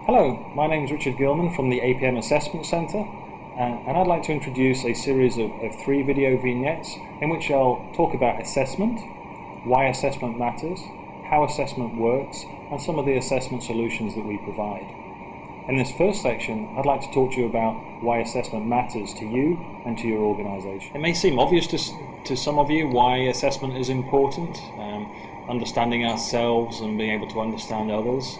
Hello, my name is Richard Gilman from the APM Assessment Centre, and I'd like to introduce a series of 3 video vignettes in which I'll talk about assessment, why assessment matters, how assessment works, and some of the assessment solutions that we provide. In this first section, I'd like to talk to you about why assessment matters to you and to your organisation. It may seem obvious to some of you why assessment is important. Understanding ourselves and being able to understand others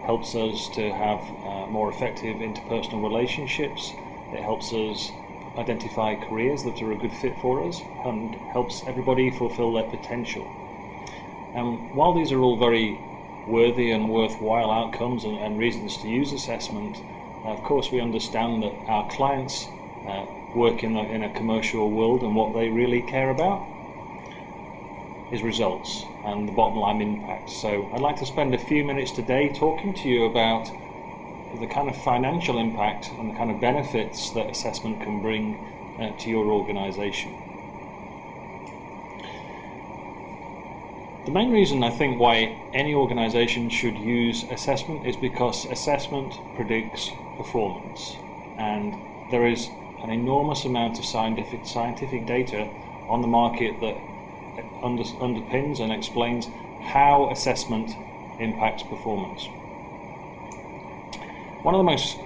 helps us to have more effective interpersonal relationships. It helps us identify careers that are a good fit for us and helps everybody fulfill their potential. While these are all very worthy and worthwhile outcomes and reasons to use assessment, of course we understand that our clients work in a commercial world, and what they really care about is results and the bottom line impact. So I'd like to spend a few minutes today talking to you about the kind of financial impact and the kind of benefits that assessment can bring to your organisation. The main reason I think why any organisation should use assessment is because assessment predicts performance, and there is an enormous amount of scientific data on the market that underpins and explains how assessment impacts performance. One of the most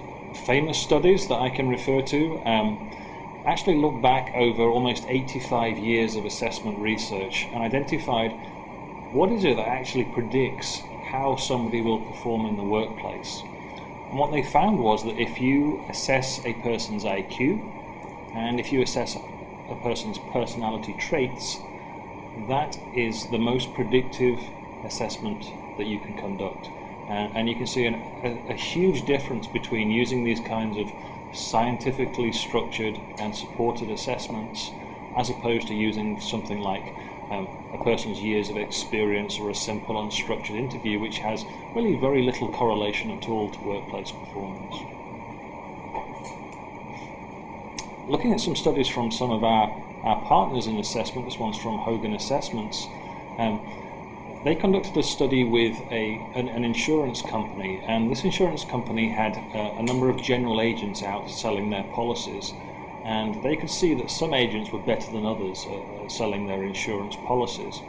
famous studies that I can refer to actually looked back over almost 85 years of assessment research and identified what is it that actually predicts how somebody will perform in the workplace. And what they found was that if you assess a person's IQ and if you assess a person's personality traits, that is the most predictive assessment that you can conduct. And you can see a huge difference between using these kinds of scientifically structured and supported assessments as opposed to using something like a person's years of experience or a simple unstructured interview, which has really very little correlation at all to workplace performance. Looking at some studies from some of our partners in assessment, this one's from Hogan Assessments, they conducted a study with an insurance company, and this insurance company had a number of general agents out selling their policies, and they could see that some agents were better than others at selling their insurance policies.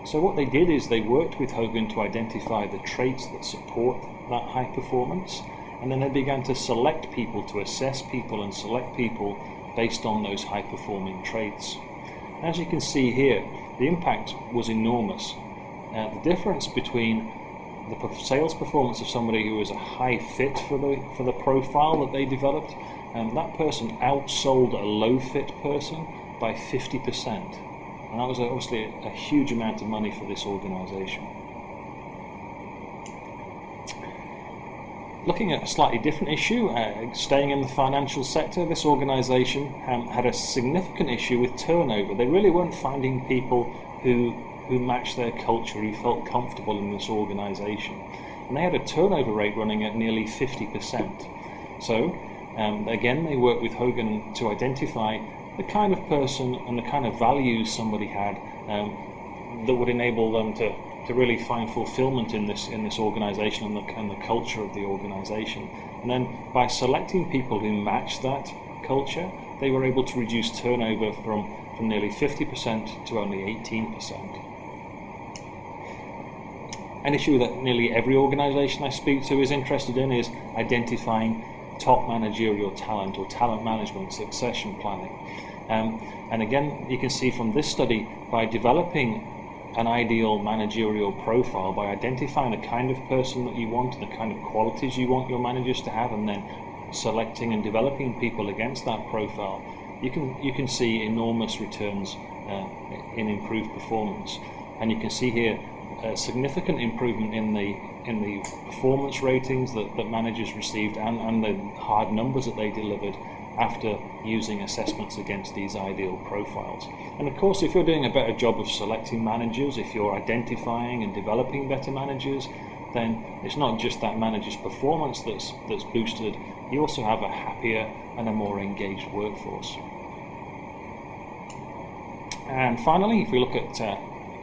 So what they did is they worked with Hogan to identify the traits that support that high performance, and then they began to select people, to assess people and select people based on those high performing traits. As you can see here, the impact was enormous. The difference between the sales performance of somebody who was a high fit for the profile that they developed, and that person outsold a low fit person by 50%, and that was obviously a huge amount of money for this organisation. Looking at a slightly different issue, staying in the financial sector, this organisation had a significant issue with turnover. They really weren't finding people who matched their culture, who felt comfortable in this organisation. And they had a turnover rate running at nearly 50%. So, again, they worked with Hogan to identify the kind of person and the kind of values somebody had that would enable them to really find fulfillment in this organisation and the culture of the organisation. And then by selecting people who matched that culture, they were able to reduce turnover from nearly 50% to only 18%. An issue that nearly every organisation I speak to is interested in is identifying top managerial talent or talent management, succession planning. And again, you can see from this study, by developing an ideal managerial profile, by identifying the kind of person that you want and the kind of qualities you want your managers to have, and then selecting and developing people against that profile, you can see enormous returns in improved performance. And you can see here a significant improvement in the performance ratings that managers received and the hard numbers that they delivered after using assessments against these ideal profiles. And of course, if you're doing a better job of selecting managers, if you're identifying and developing better managers, then it's not just that manager's performance that's boosted, you also have a happier and a more engaged workforce. And finally, if we look at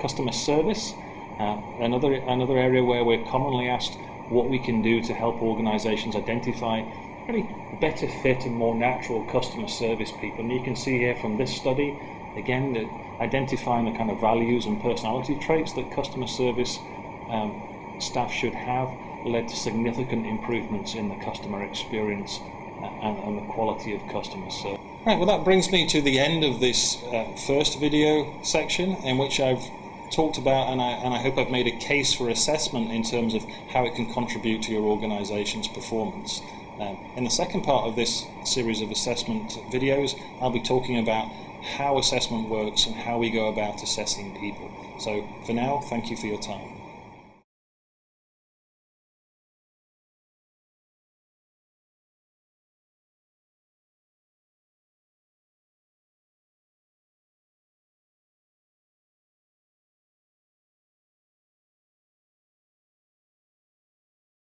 customer service, another area where we're commonly asked, what we can do to help organizations identify really better fit and more natural customer service people. And you can see here from this study, again, that identifying the kind of values and personality traits that customer service staff should have led to significant improvements in the customer experience and the quality of customer service. Right, well, that brings me to the end of this first video section, in which I've talked about, and I hope I've made a case for assessment in terms of how it can contribute to your organization's performance. In the second part of this series of assessment videos, I'll be talking about how assessment works and how we go about assessing people. So for now, thank you for your time.